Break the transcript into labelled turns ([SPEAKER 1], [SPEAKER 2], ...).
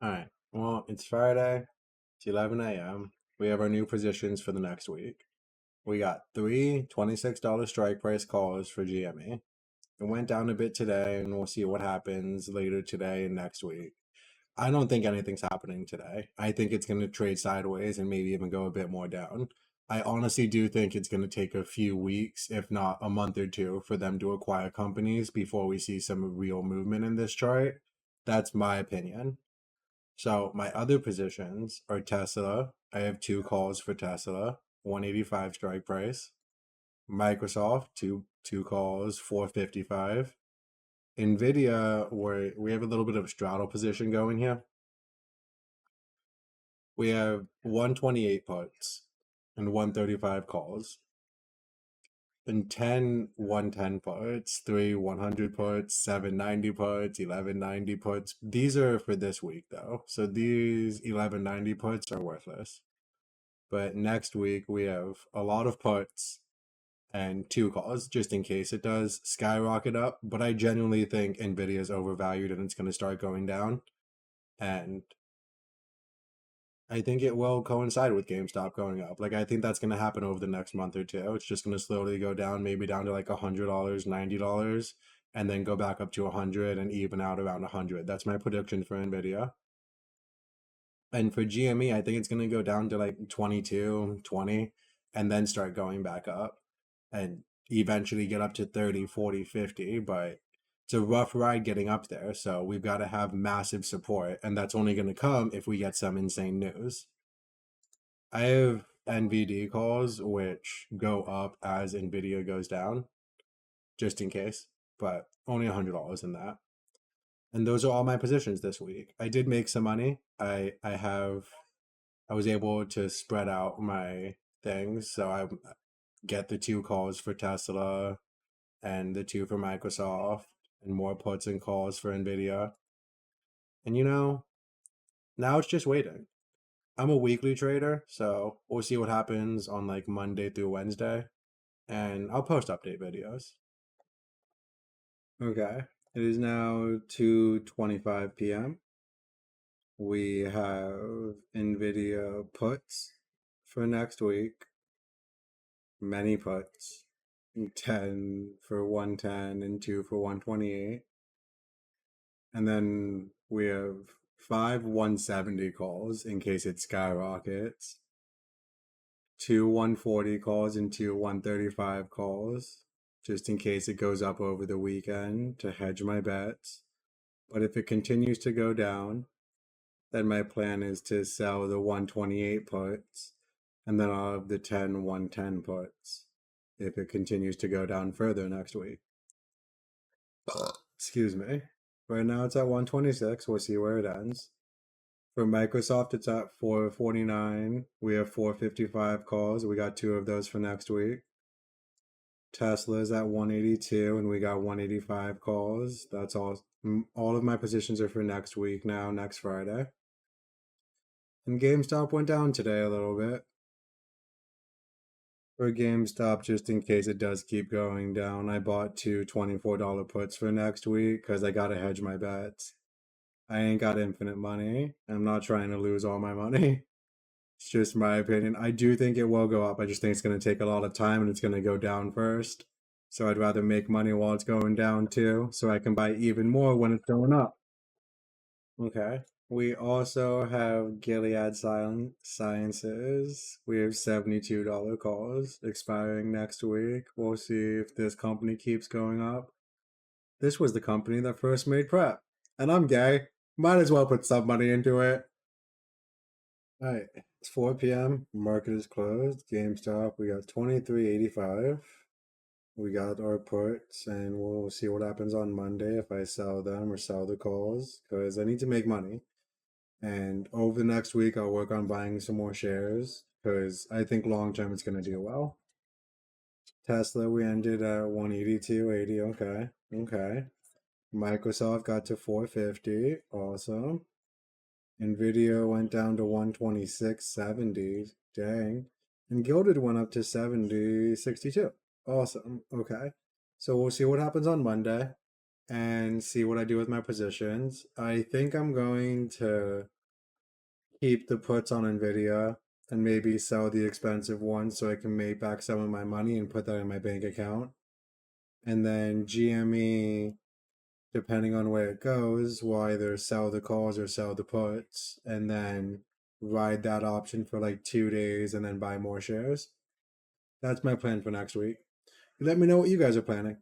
[SPEAKER 1] All right. Well, it's Friday. It's 11 a.m. We have our new positions for the next week. We got three $26 strike price calls for GME. It went down a bit today, and we'll see what happens later today and next week. I don't think anything's happening today. I think it's going to trade sideways and maybe even go a bit more down. I honestly do think it's going to take a few weeks, if not a month or two, for them to acquire companies before we see some real movement in this chart. That's my opinion. So my other positions are Tesla. I have two calls for Tesla, 185 strike price. Microsoft, two calls, 455. Nvidia, where we have a little bit of a straddle position going here. We have 128 puts and 135 calls. And 10 110 puts, three 100 puts, seven 90 puts, 11 90 puts. These are for this week though. So these 1190 puts are worthless. But next week we have a lot of puts and two calls just in case it does skyrocket up. But I genuinely think Nvidia is overvalued and it's going to start going down. And I think it will coincide with GameStop going up. Like I think that's going to happen over the next month or two. It's just going to slowly go down, maybe down to like $100, $90, and then go back up to 100 and even out around 100. That's my prediction for Nvidia. And for GME, I think it's going to go down to like 22, 20, and then start going back up and eventually get up to 30, 40, 50. But it's a rough ride getting up there. So we've got to have massive support. And that's only going to come if we get some insane news. I have NVD calls which go up as NVIDIA goes down, just in case, but only $100 in that. And those are all my positions this week. I did make some money. I was able to spread out my things. So I get the two calls for Tesla and the two for Microsoft and more puts and calls for Nvidia. And now it's just waiting. I'm a weekly trader, so we'll see what happens on like Monday through Wednesday. And I'll post update videos. Okay. It is now 2:25 p.m. We have Nvidia puts for next week. Many puts. 10 for 110 and 2 for 128. And then we have 5 170 calls in case it skyrockets. 2 140 calls and 2 135 calls just in case it goes up over the weekend to hedge my bets. But if it continues to go down, then my plan is to sell the 128 puts and then I'll have the 10 110 puts if it continues to go down further next week. Excuse me. Right now it's at 126. We'll see where it ends. For Microsoft, it's at 449. We have 455 calls. We got two of those for next week. Tesla's at 182 and we got 185 calls. That's all. All of my positions are for next week now, next Friday. And GameStop went down today a little bit. For GameStop, just in case it does keep going down, I bought two $24 puts for next week because I gotta hedge my bets. I ain't got infinite money. I'm not trying to lose all my money. It's just my opinion. I do think it will go up. I just think it's going to take a lot of time and it's going to go down first. So I'd rather make money while it's going down too, so I can buy even more when it's going up. Okay. We also have Gilead Sciences. We have $72 calls expiring next week. We'll see if this company keeps going up. This was the company that first made PrEP. And I'm gay. Might as well put some money into it. Alright, it's 4 p.m. Market is closed. GameStop, we got 23.85. We got our puts, and we'll see what happens on Monday if I sell them or sell the calls, because I need to make money. And over the next week, I'll work on buying some more shares, because I think long term it's going to do well. Tesla, we ended at 182.80. Okay, okay. Microsoft got to 450. Awesome. Nvidia went down to 126.70. Dang. And Gilded went up to 70.62. Awesome. Okay. So we'll see what happens on Monday. and see what I do with my positions. I think I'm going to keep the puts on Nvidia and maybe sell the expensive ones so I can make back some of my money and put that in my bank account. And then GME, depending on where it goes, will either sell the calls or sell the puts and then ride that option for like 2 days and then buy more shares. That's my plan for next week. Let me know what you guys are planning.